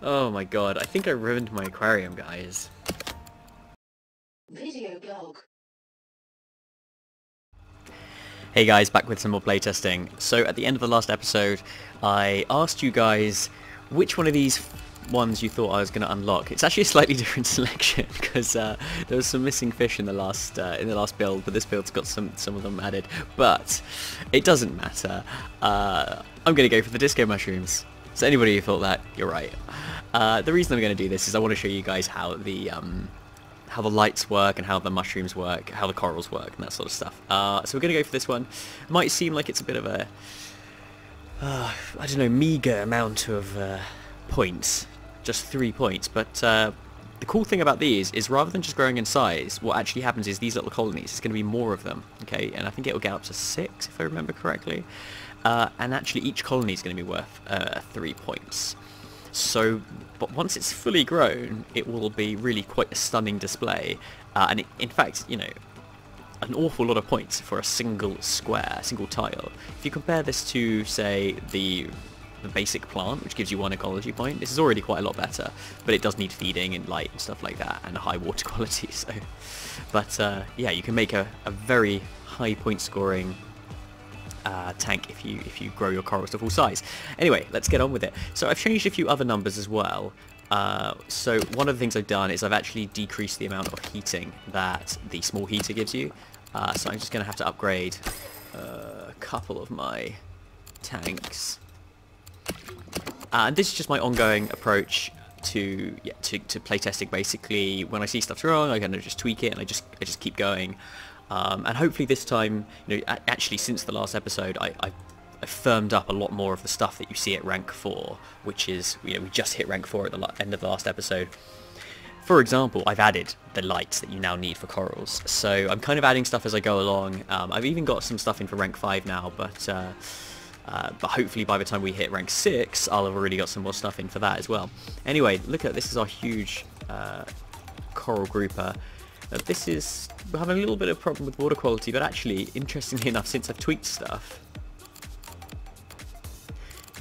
Oh my god, I think I ruined my aquarium, guys. Video blog. Hey guys, back with some more playtesting. So at the end of the last episode, I asked you guys which one of these ones you thought I was going to unlock. It's actually a slightly different selection because there was some missing fish in the last build, but this build's got some of them added. But it doesn't matter. I'm going to go for the disco mushrooms. So anybody who thought that, you're right. The reason I'm going to do this is I want to show you guys how the lights work and how the mushrooms work, how the corals work, and that sort of stuff. So we're going to go for this one. It might seem like it's a bit of a, I don't know, meager amount of points, just 3 points, but the cool thing about these is rather than just growing in size, what actually happens is these little colonies, there's going to be more of them, okay, and I think it will get up to 6 if I remember correctly, and actually each colony is going to be worth 3 points. So, but once it's fully grown, it will be really quite a stunning display, and in fact, you know, an awful lot of points for a single square, a single tile. If you compare this to, say, the basic plant, which gives you 1 ecology point, this is already quite a lot better, but it does need feeding and light and stuff like that, and a high water quality, so, but yeah, you can make a very high point scoring tank if you grow your corals to full size. Anyway, let's get on with it. So I've changed a few other numbers as well. So one of the things I've done is I've actually decreased the amount of heating that the small heater gives you. So I'm just going to have to upgrade a couple of my tanks. And this is just my ongoing approach to playtesting. Basically, when I see stuff's wrong, I kind of just tweak it and I just keep going. And hopefully this time, you know, actually since the last episode, I firmed up a lot more of the stuff that you see at rank 4, which is, you know, we just hit rank 4 at the end of the last episode. For example, I've added the lights that you now need for corals, so I'm kind of adding stuff as I go along. I've even got some stuff in for rank 5 now, but hopefully by the time we hit rank 6, I'll have already got some more stuff in for that as well. Anyway, look at this is our huge coral grouper. We're having a little bit of a problem with water quality, but actually, interestingly enough, since I've tweaked stuff,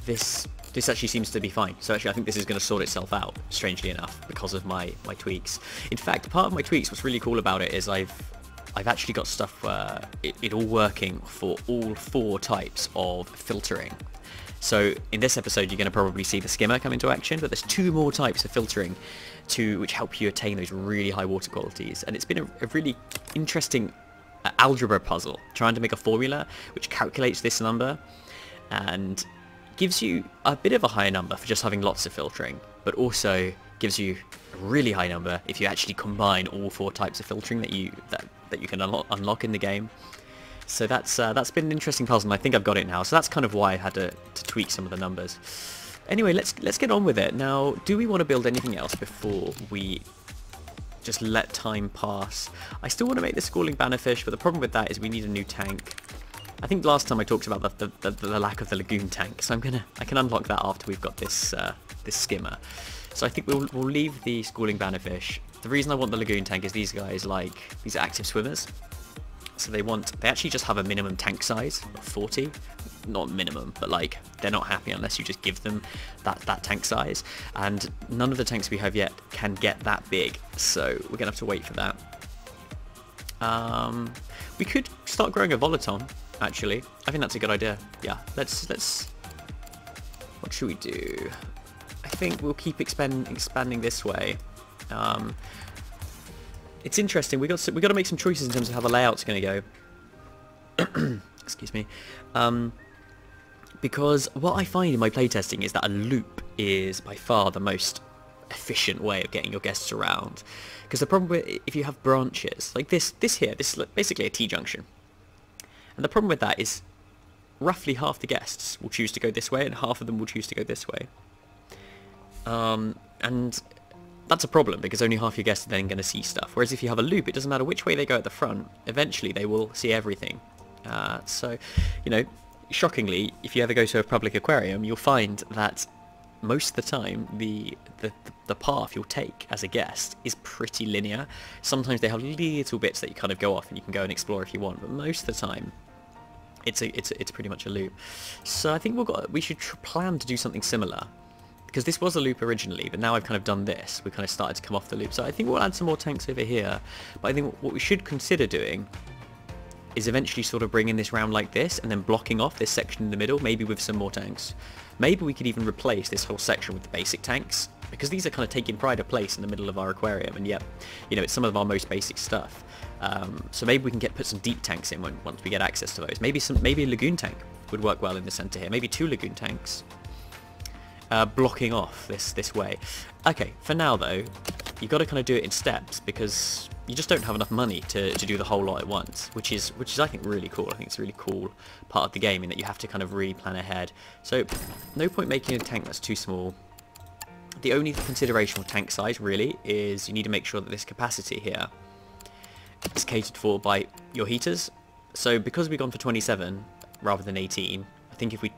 this actually seems to be fine. So actually I think this is going to sort itself out, strangely enough, because of my tweaks. In fact, part of my tweaks, what's really cool about it is I've actually got stuff it all working for all 4 types of filtering. So in this episode you're going to probably see the skimmer come into action, but there's 2 more types of filtering which help you attain those really high water qualities. And it's been a really interesting algebra puzzle, trying to make a formula which calculates this number and gives you a bit of a higher number for just having lots of filtering, but also gives you a really high number if you actually combine all 4 types of filtering that you can unlock in the game. So that's been an interesting puzzle, and I think I've got it now. So that's kind of why I had to tweak some of the numbers. Anyway, let's get on with it. Now, do we want to build anything else before we just let time pass? I still want to make the schooling bannerfish, but the problem with that is we need a new tank. I think last time I talked about the lack of the lagoon tank, so I can unlock that after we've got this skimmer. So I think we'll leave the schooling bannerfish. The reason I want the lagoon tank is these guys like these active swimmers. So they actually just have a minimum tank size of 40. Not minimum, but like they're not happy unless you just give them that tank size. And none of the tanks we have yet can get that big, so we're gonna have to wait for that. We could start growing a volaton, actually. I think that's a good idea. Yeah, let's. What should we do? I think we'll keep expanding this way. It's interesting. We got to make some choices in terms of how the layout's going to go. Excuse me. Because what I find in my playtesting is that a loop is by far the most efficient way of getting your guests around. Because the problem with if you have branches like this here, this is basically a T-junction, and the problem with that is roughly half the guests will choose to go this way and half of them will choose to go this way. And that's a problem because only half your guests are then going to see stuff. Whereas if you have a loop, it doesn't matter which way they go at the front, eventually they will see everything. So, you know, shockingly, if you ever go to a public aquarium, you'll find that most of the time the path you'll take as a guest is pretty linear. Sometimes they have little bits that you kind of go off and you can go and explore if you want, but most of the time it's pretty much a loop. So I think we should plan to do something similar. because this was a loop originally, but now I've kind of done this. We kind of started to come off the loop. So I think we'll add some more tanks over here. But I think what we should consider doing is eventually sort of bringing this round like this and then blocking off this section in the middle, maybe with some more tanks. Maybe we could even replace this whole section with the basic tanks, because these are kind of taking pride of place in the middle of our aquarium, and yet, you know, it's some of our most basic stuff. So maybe we can put some deep tanks in once we get access to those. Maybe a lagoon tank would work well in the center here. Maybe 2 lagoon tanks, blocking off this way. Okay, for now though, you've got to kind of do it in steps, because you just don't have enough money to do the whole lot at once, which is I think really cool. I think it's a really cool part of the game in that you have to kind of really plan ahead. So no point making a tank that's too small. The only consideration with tank size really is you need to make sure that this capacity here is catered for by your heaters. So because we've gone for 27 rather than 18, I think if we'd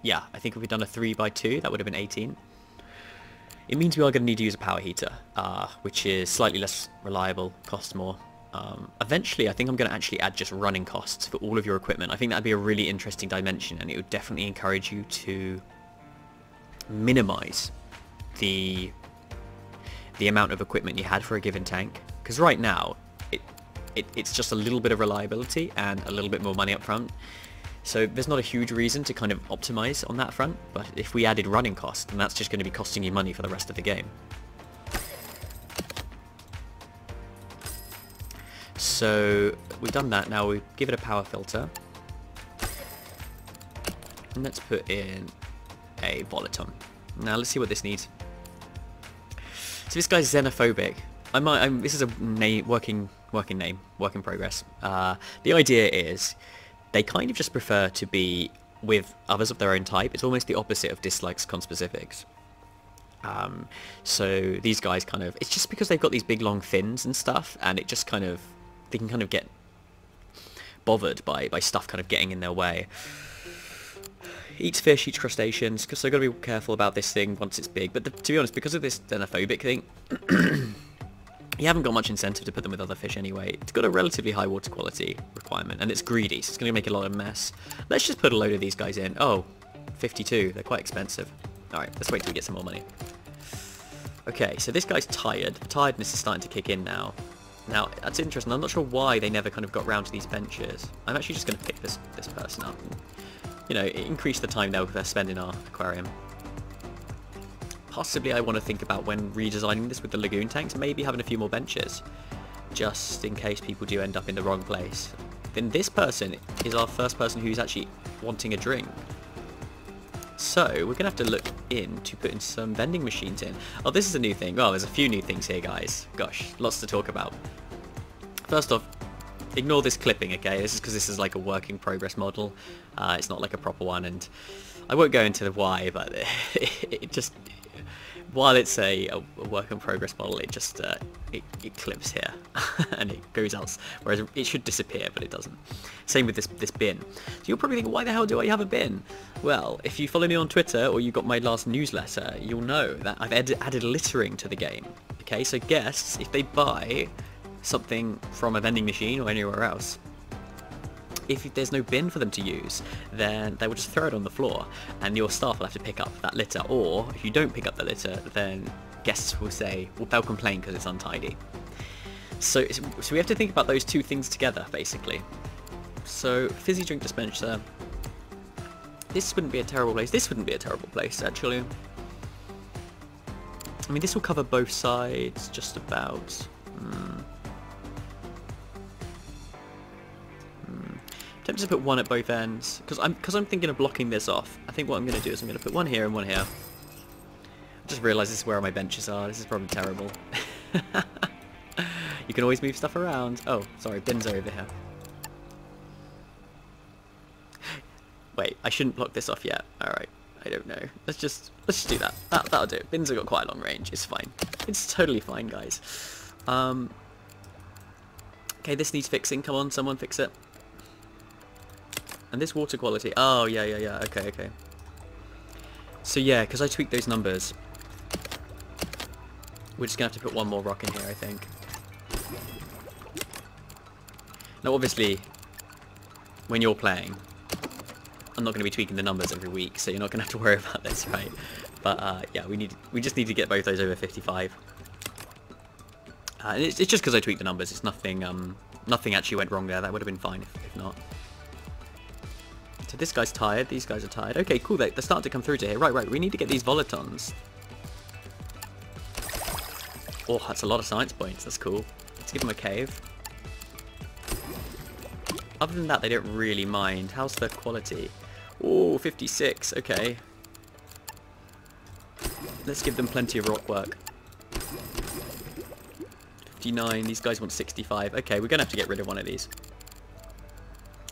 done a 3x2, that would have been 18. It means we are going to need to use a power heater, which is slightly less reliable, costs more. Eventually, I think I'm going to actually add just running costs for all of your equipment. I think that would be a really interesting dimension, and it would definitely encourage you to minimize the amount of equipment you had for a given tank. Because right now, it's just a little bit of reliability and a little bit more money up front. So there's not a huge reason to kind of optimize on that front, but if we added running costs, then that's just going to be costing you money for the rest of the game. So we've done that. Now we give it a power filter, and let's put in a volaton. Now let's see what this needs. So this guy's xenophobic. This is a work in progress. The idea is they kind of just prefer to be with others of their own type. It's almost the opposite of dislikes conspecifics. So these guys kind of, it's just because they've got these big long fins and stuff, and it just kind of, they can kind of get bothered by stuff kind of getting in their way. Eats fish, eats crustaceans, so I've got to be careful about this thing once it's big. But to be honest, because of this xenophobic thing, you haven't got much incentive to put them with other fish anyway. It's got a relatively high water quality requirement, and it's greedy, so it's going to make a lot of mess. Let's just put a load of these guys in. Oh, 52. They're quite expensive. Alright, let's wait till we get some more money. Okay, so this guy's tired. Tiredness is starting to kick in now. Now, that's interesting. I'm not sure why they never kind of got round to these benches. I'm actually just going to pick this person up and, you know, increase the time they're spending our aquarium. Possibly I want to think about when redesigning this with the lagoon tanks, maybe having a few more benches, just in case people do end up in the wrong place. Then this person is our first person who's actually wanting a drink. So we're going to have to look into putting some vending machines in. Oh, this is a new thing. Oh, there's a few new things here, guys. Gosh, lots to talk about. First off, ignore this clipping, okay? This is because this is like a work in progress model. It's not like a proper one, and I won't go into the why, but it just, while it's a work in progress model, it just it clips here and it goes out, whereas it should disappear, but it doesn't. Same with this bin. So you're probably thinking, why the hell do I have a bin? Well, if you follow me on Twitter or you got my last newsletter, you'll know that I've added littering to the game. Okay, so guests, if they buy something from a vending machine or anywhere else, if there's no bin for them to use, then they will just throw it on the floor, and your staff will have to pick up that litter. Or if you don't pick up the litter, then guests will say, well, they'll complain because it's untidy. So we have to think about those two things together, basically. So fizzy drink dispenser. This wouldn't be a terrible place. This wouldn't be a terrible place, actually. I mean, this will cover both sides, just about. Tempted to put one at both ends, because I'm thinking of blocking this off. I think what I'm going to do is I'm going to put one here and one here. I just realised this is where my benches are. This is probably terrible. You can always move stuff around. Oh, sorry, bins are over here. Wait, I shouldn't block this off yet. Alright, I don't know. Let's just do that. That'll do. Bins have got quite a long range. It's fine. It's totally fine, guys. Okay, this needs fixing. Come on, someone fix it. And this water quality. Oh, yeah. Okay. So yeah, because I tweaked those numbers, we're just going to have to put one more rock in here, I think. Now, obviously, when you're playing, I'm not going to be tweaking the numbers every week, so you're not going to have to worry about this, right? But yeah, we just need to get both those over 55. It's just because I tweaked the numbers. It's nothing. Nothing actually went wrong there. That would have been fine if not. So this guy's tired. These guys are tired. Okay, cool. They're starting to come through to here. Right. We need to get these volitons. Oh, that's a lot of science points. That's cool. Let's give them a cave. Other than that, they don't really mind. How's the quality? Oh, 56. Okay. Let's give them plenty of rock work. 59. These guys want 65. Okay, we're going to have to get rid of one of these.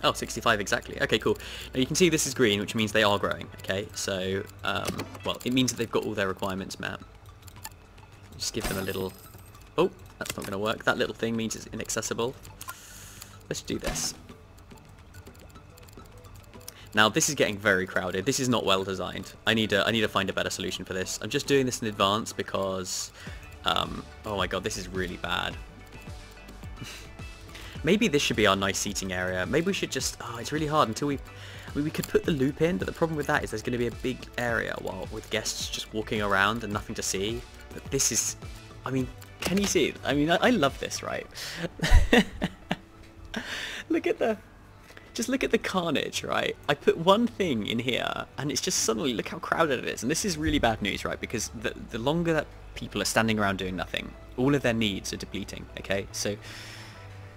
Oh, 65 exactly. Okay, cool. Now you can see this is green, which means they are growing. Okay, so, well, it means that they've got all their requirements met. Just give them a little... Oh, that's not going to work. That little thing means it's inaccessible. Let's do this. Now, this is getting very crowded. This is not well designed. I need to find a better solution for this. I'm just doing this in advance because... oh my god, this is really bad. Maybe this should be our nice seating area. Maybe we should just... Oh, it's really hard until we... I mean, we could put the loop in, but the problem with that is there's going to be a big area with guests just walking around and nothing to see. But this is... I mean, can you see it? I mean, I love this, right? Look at the... Just look at the carnage, right? I put one thing in here, and it's just suddenly, look how crowded it is. And this is really bad news, right? Because the longer that people are standing around doing nothing, all of their needs are depleting, okay? So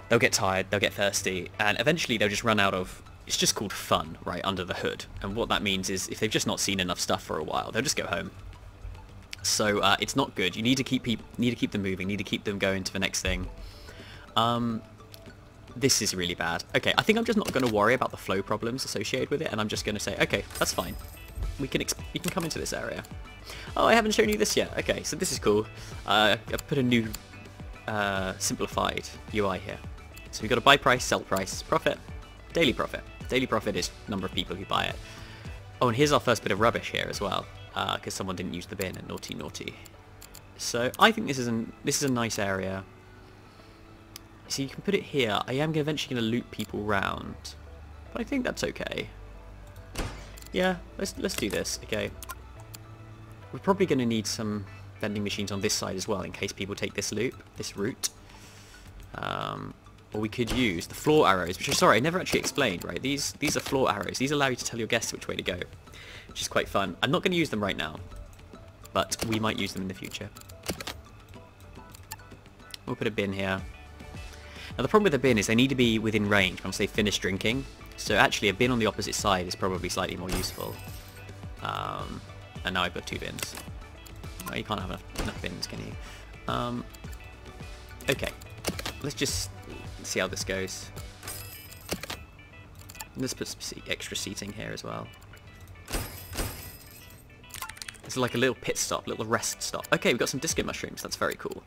they'll get tired, they'll get thirsty, and eventually they'll just run out of... It's just called fun, right, under the hood. And what that means is if they've just not seen enough stuff for a while, they'll just go home. So it's not good. You need to keep them moving, need to keep them going to the next thing. This is really bad. Okay, I think I'm just not going to worry about the flow problems associated with it, and I'm just going to say, okay, that's fine. You can come into this area. Oh, I haven't shown you this yet. Okay, so this is cool. I put a new simplified UI here. So we've got a buy price, sell price, profit, daily profit. Daily profit is number of people who buy it. Oh, and here's our first bit of rubbish here as well, because someone didn't use the bin, and naughty naughty. So I think this is a nice area. So you can put it here. I am eventually going to loop people round, but I think that's okay. Yeah, let's do this. Okay, we're probably going to need some vending machines on this side as well in case people take this route. Or we could use the floor arrows, which are, sorry, I never actually explained. Right, these are floor arrows. These allow you to tell your guests which way to go, which is quite fun. I'm not going to use them right now, but we might use them in the future. We'll put a bin here. Now the problem with a bin is they need to be within range once they finish drinking. So actually a bin on the opposite side is probably slightly more useful. And now I've got 2 bins. Oh, you can't have enough bins, can you? Okay, let's just see how this goes. Let's put some extra seating here as well. It's like a little pit stop, little rest stop. Okay, we've got some disco mushrooms. That's very cool.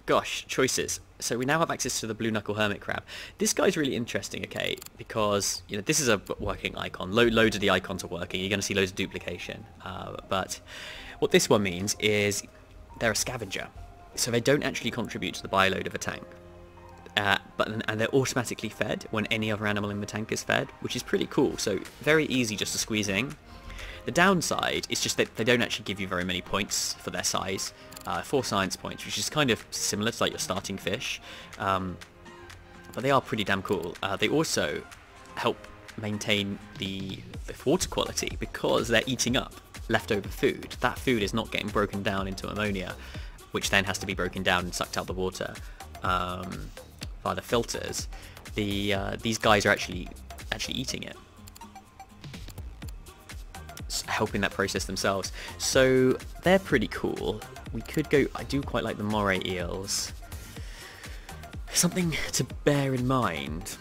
Gosh, choices. So we now have access to the blue knuckle hermit crab. This guy's really interesting, okay, because you know this is a working icon. Loads of the icons are working. You're going to see loads of duplication. But what this one means is they're a scavenger, so they don't actually contribute to the buy load of a tank. And they're automatically fed when any other animal in the tank is fed, which is pretty cool. So very easy just to squeeze in. The downside is just that they don't actually give you very many points for their size. 4 science points, which is kind of similar to like your starting fish, but they are pretty damn cool. They also help maintain the water quality because they're eating up leftover food. That food is not getting broken down into ammonia, which then has to be broken down and sucked out the water via the filters. These guys are actually eating it, helping that process themselves. So they're pretty cool. We could go... I do quite like the moray eels. Something to bear in mind.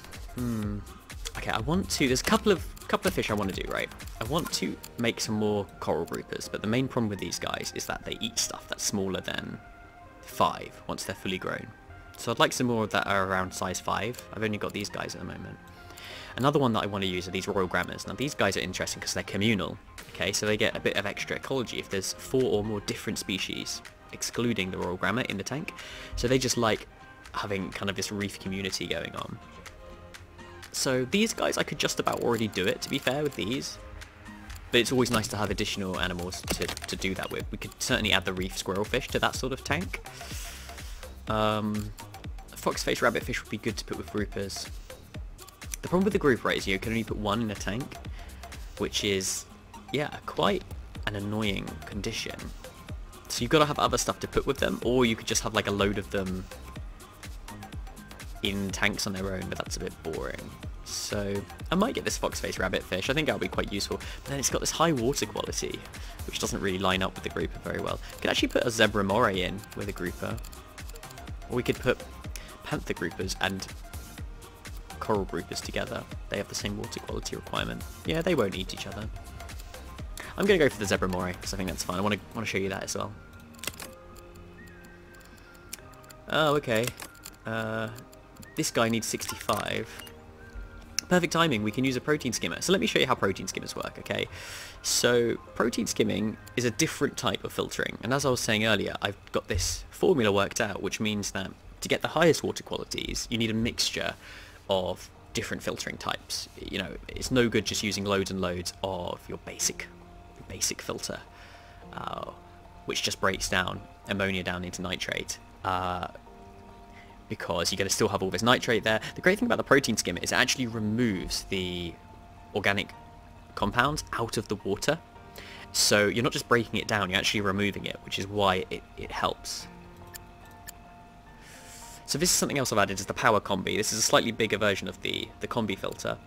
Okay, I want to... There's a couple of fish I want to do, right? I want to make some more coral groupers, but the main problem with these guys is that they eat stuff that's smaller than 5 once they're fully grown. So I'd like some more that are around size 5. I've only got these guys at the moment. Another one that I want to use are these royal grammars. Now these guys are interesting because they're communal. Okay, so they get a bit of extra ecology if there's 4 or more different species, excluding the royal grammar, in the tank. So they just like having kind of this reef community going on. So these guys, I could just about already do it, to be fair, with these. But it's always nice to have additional animals to do that with. We could certainly add the reef squirrelfish to that sort of tank. Foxface rabbitfish would be good to put with groupers. The problem with the grouper is you can only put one in a tank, which is, yeah, quite an annoying condition. So you've got to have other stuff to put with them, or you could just have like a load of them in tanks on their own, but that's a bit boring. So I might get this foxface rabbitfish. I think that'll be quite useful. But then it's got this high water quality, which doesn't really line up with the grouper very well. Could actually put a zebra moray in with a grouper, or we could put panther groupers and coral groupers together. They have the same water quality requirement. Yeah, they won't eat each other. I'm gonna go for the zebra moray because I think that's fun. I want to show you that as well. Oh, okay. This guy needs 65. Perfect timing, we can use a protein skimmer. So let me show you how protein skimmers work, okay? So protein skimming is a different type of filtering, and as I was saying earlier, I've got this formula worked out, which means that to get the highest water qualities, you need a mixture of different filtering types. You know, it's no good just using loads and loads of your basic filter, which just breaks down ammonia down into nitrate. Because you're going to still have all this nitrate there. The great thing about the protein skimmer is it actually removes the organic compounds out of the water. So you're not just breaking it down, you're actually removing it, which is why it helps. So this is something else I've added, is the power combi. This is a slightly bigger version of the combi filter.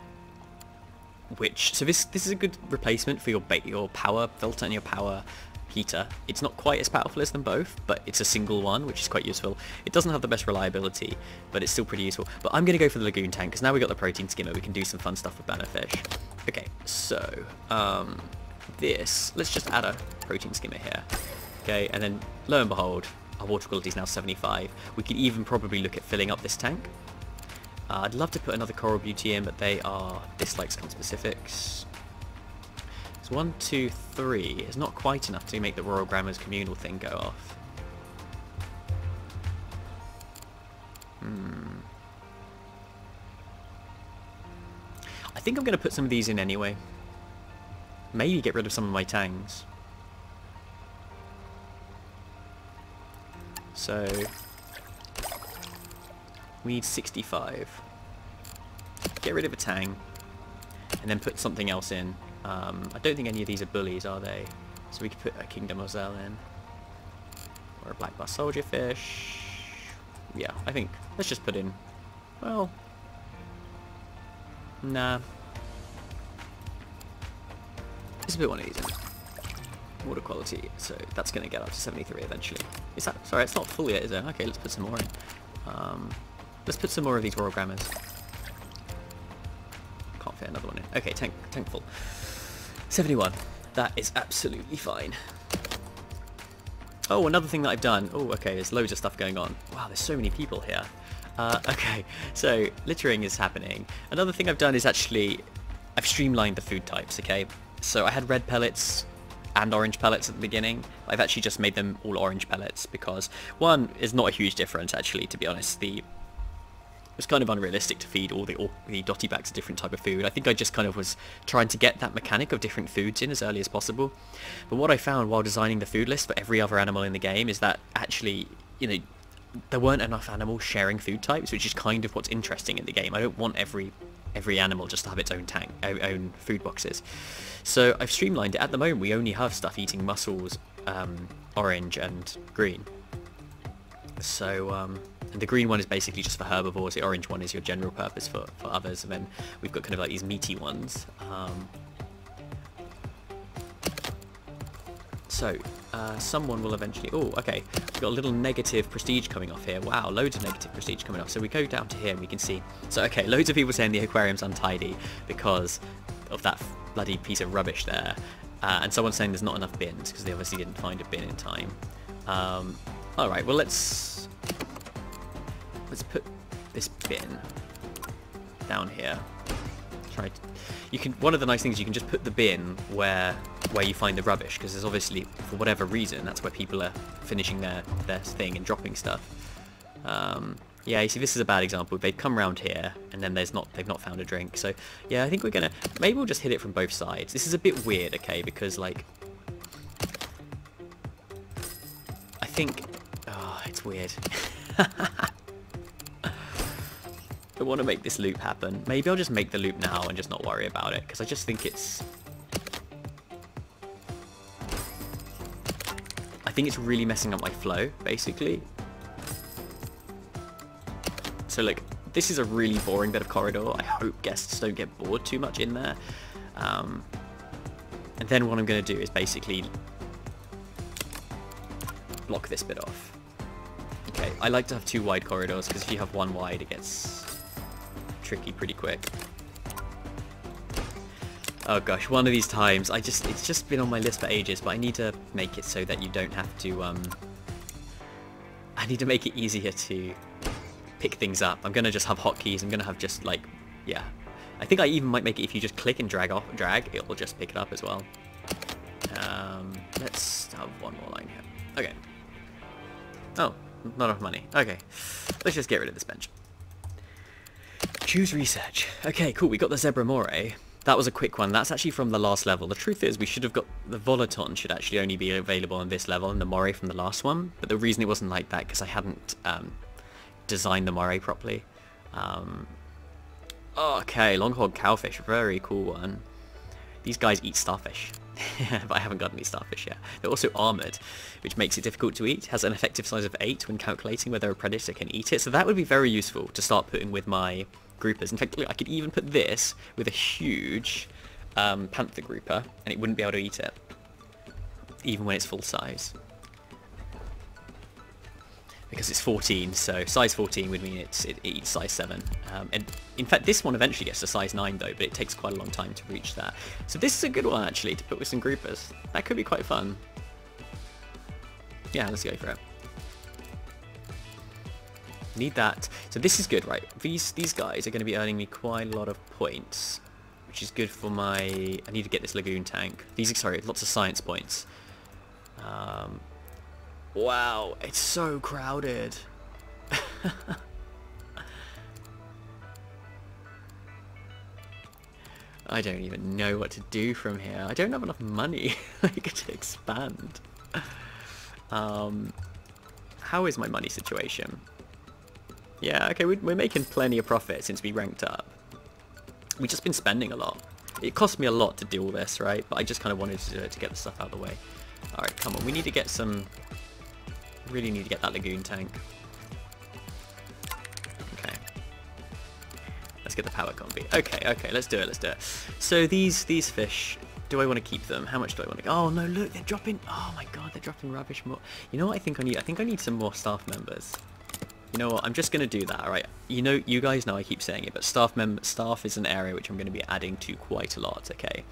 So this is a good replacement for your power filter and your power heater. It's not quite as powerful as them both, but it's a single one, which is quite useful. It doesn't have the best reliability, but it's still pretty useful. But I'm going to go for the lagoon tank, because now we've got the protein skimmer, we can do some fun stuff with bannerfish. Okay, so, let's just add a protein skimmer here. Okay, and then, lo and behold, our water quality is now 75. We could even probably look at filling up this tank. I'd love to put another coral beauty in, but they are dislikes conspecifics. So 1, 2, 3 is not quite enough to make the Royal Grammar's communal thing go off. I think I'm going to put some of these in anyway. Maybe get rid of some of my tangs. So we need 65. Get rid of a tang, and then put something else in. I don't think any of these are bullies, are they? So we could put a Kingdom Ozelle in. Or a black bass soldier fish. Yeah, I think, let's just put in, well, nah. Let's put one of these in. Water quality, so that's going to get up to 73 eventually. Is that, sorry, it's not full yet, is it? Okay, let's put some more in. Let's put some more of these Royal Grammars. Can't fit another one in. Okay, tank full. 71. That is absolutely fine. Oh, another thing that I've done. Oh, okay, there's loads of stuff going on. Wow, there's so many people here. Okay, so littering is happening. Another thing I've done is actually, I've streamlined the food types, okay? So I had red pellets and orange pellets at the beginning. I've actually just made them all orange pellets because, one, is not a huge difference actually, to be honest. It was kind of unrealistic to feed all the dotty bags a different type of food. I think I just kind of was trying to get that mechanic of different foods in as early as possible. But what I found while designing the food list for every other animal in the game is that actually, you know, there weren't enough animals sharing food types, which is kind of what's interesting in the game. I don't want every animal just to have its own own food boxes. So I've streamlined it. At the moment we only have stuff eating mussels, orange and green. So and the green one is basically just for herbivores, the orange one is your general purpose for others, and then we've got kind of like these meaty ones. So someone will eventually, oh okay, we've got a little negative prestige coming off here. Wow, loads of negative prestige coming off. So we go down to here and we can see, so okay, loads of people saying the aquarium's untidy because of that bloody piece of rubbish there, and someone's saying there's not enough bins because they obviously didn't find a bin in time. Alright, well let's put this bin down here. One of the nice things, you can just put the bin where you find the rubbish, because there's obviously, for whatever reason, that's where people are finishing their thing and dropping stuff. Yeah, you see, this is a bad example. They've come round here, and then they've not found a drink. So, yeah, I think we're gonna... Maybe we'll just hit it from both sides. This is a bit weird, okay, because, like... I think... Oh, it's weird. I want to make this loop happen. Maybe I'll just make the loop now and just not worry about it, because I just think it's... I think it's really messing up my flow, basically. So look, this is a really boring bit of corridor. I hope guests don't get bored too much in there. And then what I'm going to do is basically block this bit off. Okay, I like to have 2 wide corridors because if you have 1 wide, it gets tricky pretty quick. Oh gosh, one of these times, it's just been on my list for ages, but I need to make it so that you don't have to, I need to make it easier to pick things up. I'm going to just have hotkeys. I'm going to have just like, yeah. I think I even might make it if you just click and drag, it will just pick it up as well. Let's have 1 more line here. Okay. Oh, not enough money. Okay. Let's just get rid of this bench. Choose research. Okay, cool. We got the zebra moray. That was a quick one. That's actually from the last level. The truth is we should have got the volaton should actually only be available on this level and the moray from the last one. But the reason it wasn't like that because I hadn't design the moray properly. Okay, longhorn cowfish, very cool one. These guys eat starfish, but I haven't got any starfish yet. They're also armoured, which makes it difficult to eat. Has an effective size of 8 when calculating whether a predator can eat it, so that would be very useful to start putting with my groupers. In fact, look, I could even put this with a huge panther grouper, and it wouldn't be able to eat it, even when it's full size. Because it's 14, so size 14 would mean it eats size 7. And in fact, this one eventually gets to size 9 though, but it takes quite a long time to reach that. So this is a good one actually to put with some groupers. That could be quite fun. Yeah, let's go for it. Need that. So this is good, right? These guys are going to be earning me quite a lot of points, which is good for my... I need to get this lagoon tank. Sorry, lots of science points. Wow, it's so crowded. I don't even know what to do from here. I don't have enough money like to expand. How is my money situation? Yeah, okay, we're making plenty of profit since we ranked up. We've just been spending a lot. It cost me a lot to do all this, right? But I just kind of wanted to get the stuff out of the way. Alright, come on, we need to get some... Really need to get that lagoon tank. Okay. Let's get the power combi. Okay, let's do it. So these fish, do I want to keep them? How much do I want to... Oh no, look, they're dropping... Oh my god, they're dropping rubbish more. You know what I think I need? I think I need some more staff members. You know what, I'm just going to do that, alright? You guys know I keep saying it, but staff is an area which I'm going to be adding to quite a lot, okay?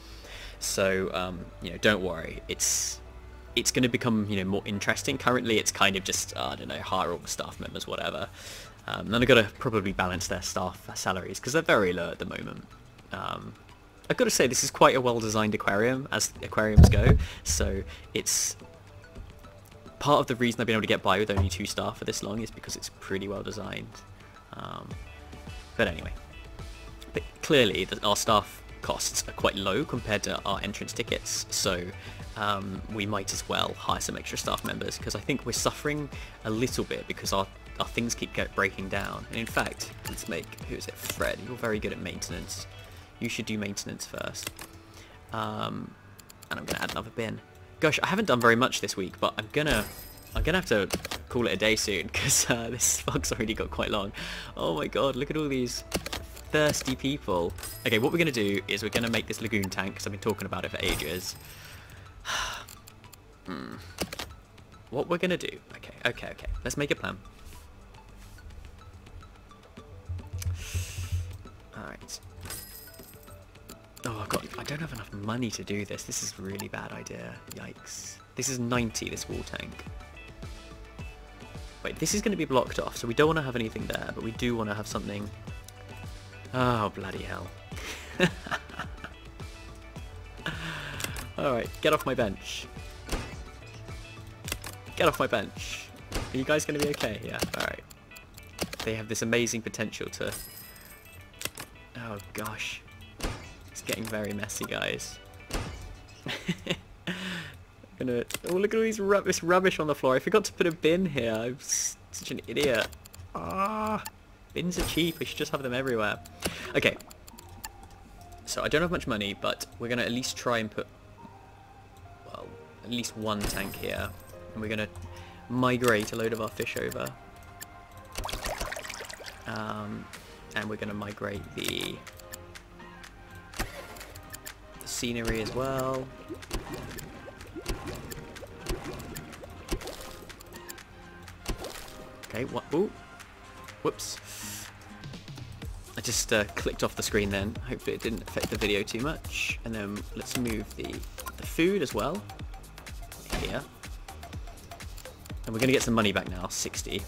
So, don't worry. It's going to become, more interesting. Currently, it's kind of just, I don't know, hire all the staff members, whatever. And I've got to probably balance their staff salaries, because they're very low at the moment. I've got to say, this is quite a well-designed aquarium, as aquariums go. So, it's... Part of the reason I've been able to get by with only 2 staff for this long is because it's pretty well-designed. But anyway. But clearly, our staff costs are quite low compared to our entrance tickets, so... we might as well hire some extra staff members because I think we're suffering a little bit because our things keep breaking down. And in fact, let's make, who is it, Fred, you're very good at maintenance. You should do maintenance first. And I'm going to add another bin. Gosh, I haven't done very much this week, but I'm gonna have to call it a day soon because this vlog's already got quite long. Oh my god, look at all these thirsty people. Okay, what we're going to do is we're going to make this lagoon tank because I've been talking about it for ages. What we're gonna do? Okay. Let's make a plan. Alright. Oh god, I don't have enough money to do this. This is a really bad idea. Yikes. This is 90, this wall tank. Wait, this is going to be blocked off, so we don't want to have anything there, but we do want to have something... Oh, bloody hell. Alright, get off my bench. Get off my bench. Are you guys going to be okay? Yeah, alright. they have this amazing potential to... Oh gosh. It's getting very messy, guys. Oh, look at all these this rubbish on the floor. I forgot to put a bin here. I'm such an idiot. Ah, bins are cheap. I should just have them everywhere. Okay. So I don't have much money, but we're going to at least try and put, well, at least one tank here. And we're going to migrate a load of our fish over. And we're going to migrate the scenery as well. Okay, what? Ooh. Whoops. I just clicked off the screen then. Hopefully it didn't affect the video too much. And then let's move the food as well. Here. And we're going to get some money back now. 60.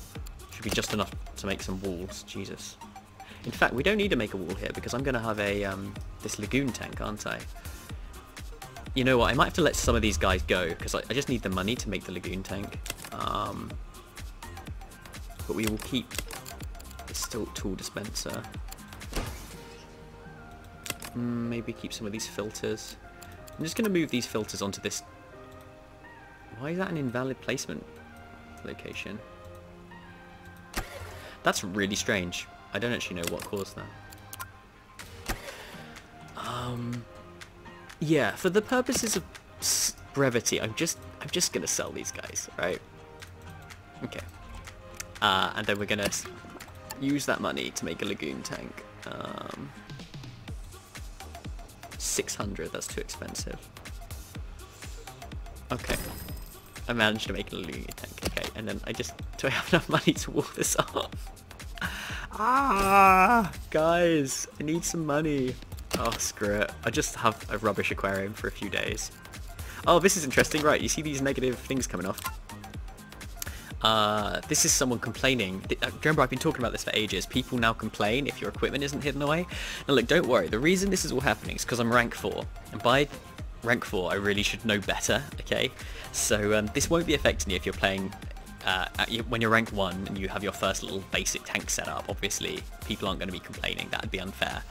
Should be just enough to make some walls. Jesus. In fact, we don't need to make a wall here because I'm going to have a this lagoon tank, aren't I? You know what? I might have to let some of these guys go because I just need the money to make the lagoon tank. But we will keep this tool dispenser. Maybe keep some of these filters. I'm just going to move these filters onto this. Why is that an invalid placement location? That's really strange. I don't actually know what caused that. Yeah, for the purposes of brevity, I'm just gonna sell these guys, right? Okay. And then we're gonna use that money to make a lagoon tank. 600. That's too expensive. Okay. I managed to make a lagoon tank. Okay, and then do I have enough money to wall this off? Guys, I need some money. Oh, screw it. I just have a rubbish aquarium for a few days. Oh, this is interesting. Right, you see these negative things coming off? This is someone complaining. Remember, I've been talking about this for ages. People now complain if your equipment isn't hidden away. Now look, don't worry. The reason this is all happening is because I'm rank 4. And by rank 4, I really should know better, okay? So this won't be affecting you if you're playing... when you're rank 1 and you have your first little basic tank set up, obviously people aren't going to be complaining. That would be unfair.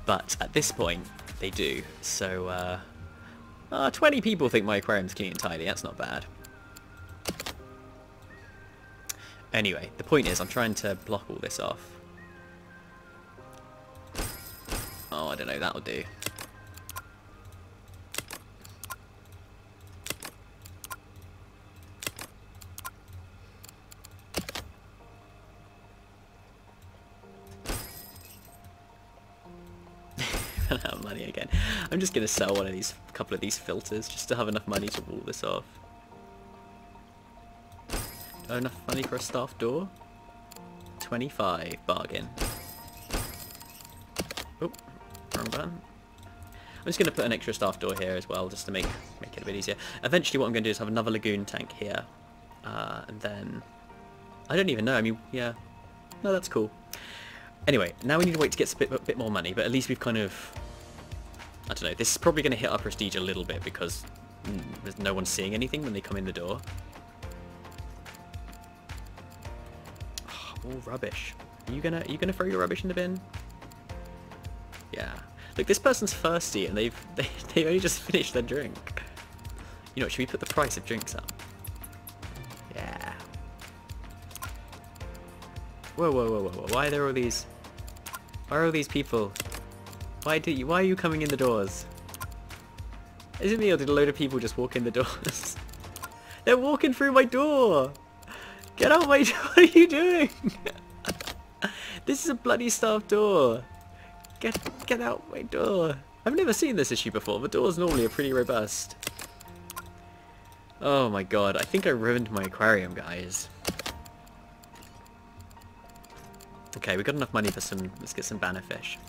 But at this point, they do. So, 20 people think my aquarium's clean and tidy. That's not bad. Anyway, the point is I'm trying to block all this off. Oh, I don't know. That'll do. Run out of money again. I'm just gonna sell a couple of these filters just to have enough money to wall this off. Do I have enough money for a staff door? 25, bargain. Oh, wrong button. I'm just gonna put an extra staff door here as well, just to make it a bit easier. Eventually, what I'm gonna do is have another lagoon tank here, and then I don't even know. I mean, yeah, no, that's cool. Anyway, now we need to wait to get a bit more money, but at least we've kind of... I don't know, this is probably going to hit our prestige a little bit because there's no one seeing anything when they come in the door. Oh, all rubbish. Are you gonna throw your rubbish in the bin? Yeah. Look, this person's thirsty and they only just finished their drink. You know, should we put the price of drinks up? Yeah. Whoa, whoa, whoa, whoa, whoa. Why are there all these... Why are all these people? Why are you coming in the doors? Is it me or did a load of people just walk in the doors? They're walking through my door! Get out my door! What are you doing? This is a bloody staff door! Get out my door! I've never seen this issue before. The doors normally are pretty robust. Oh my god, I think I ruined my aquarium, guys. Okay, we've got enough money for some... Let's get some banner fish.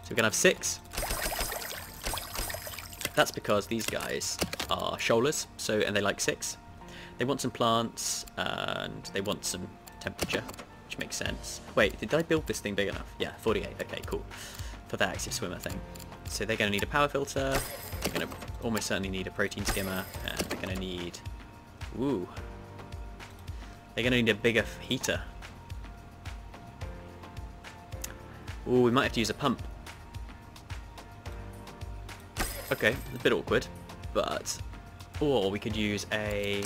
So we're going to have 6. That's because these guys are shoalers, and they like 6. They want some plants, and they want some temperature, which makes sense. Wait, did I build this thing big enough? Yeah, 48. Okay, cool. For that active swimmer thing. So they're going to need a power filter. They're going to almost certainly need a protein skimmer, and they're going to need... Ooh. They're going to need a bigger heater. Ooh, we might have to use a pump. Okay, a bit awkward, but... Or we could use a...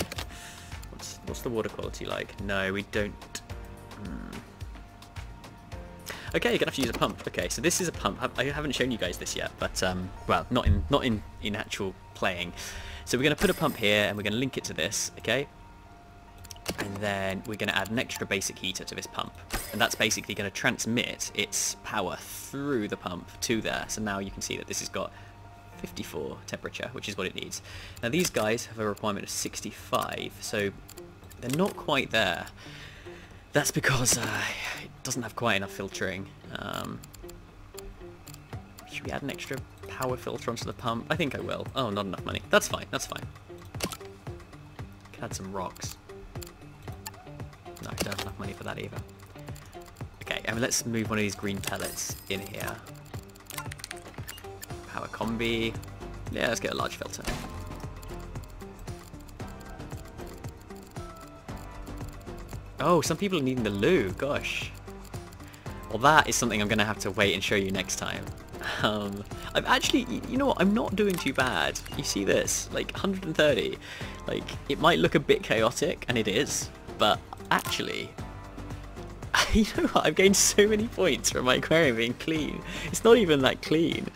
What's the water quality like? No, we don't... Okay, you're gonna have to use a pump. Okay, so this is a pump. I haven't shown you guys this yet, but well, not in actual playing. So we're gonna put a pump here, and we're gonna link it to this. Okay, and then we're gonna add an extra basic heater to this pump, and that's basically gonna transmit its power through the pump to there. So now you can see that this has got 54 temperature, which is what it needs. Now these guys have a requirement of 65, so they're not quite there. That's because it doesn't have quite enough filtering. Should we add an extra power filter onto the pump? I think I will. Oh, not enough money. That's fine, that's fine. Can add some rocks. No, I don't have enough money for that either. Okay, and let's move one of these green pellets in here. Power combi. Yeah, let's get a large filter. Oh, some people are needing the loo, gosh. Well, that is something I'm going to have to wait and show you next time. I'm actually, you know what, I'm not doing too bad. You see this, like 130. Like, it might look a bit chaotic, and it is, but actually, you know what, I've gained so many points from my aquarium being clean. It's not even that clean.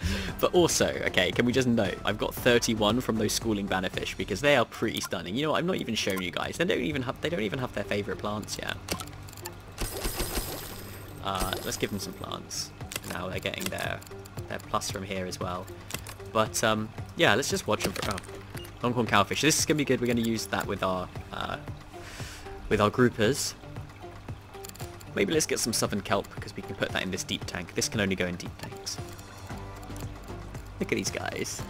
But also, okay, can we just note, I've got 31 from those schooling bannerfish because they are pretty stunning. You know what, I've not even shown you guys. They don't even have their favourite plants yet. Let's give them some plants. Now they're getting their plus from here as well. But yeah, let's just watch them for longhorn cowfish. This is gonna be good. We're gonna use that with our groupers. Maybe let's get some southern kelp, because we can put that in this deep tank. This can only go in deep tanks. Look at these guys.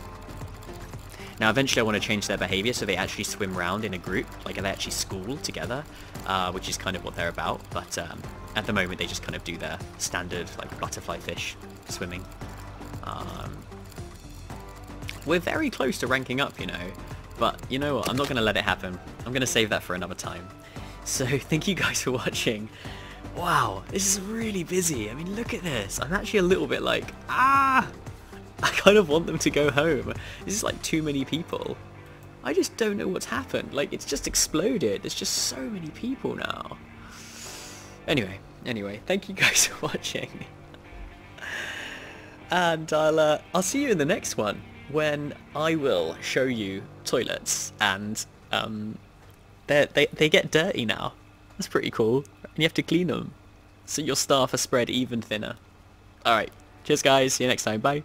Now eventually I want to change their behaviour so they actually swim around in a group, like they actually school together, which is kind of what they're about. But at the moment they just kind of do their standard like butterfly fish swimming. We're very close to ranking up, you know, but you know what, I'm not going to let it happen. I'm going to save that for another time. So thank you guys for watching. Wow, this is really busy. I mean, look at this. I'm actually a little bit like, I kind of want them to go home. This is like too many people. I just don't know what's happened. Like, it's just exploded. There's just so many people now. Anyway, thank you guys for watching. And I'll see you in the next one, when I will show you toilets, and they get dirty now. That's pretty cool. And you have to clean them, so your staff are spread even thinner. Alright, cheers guys, see you next time, bye.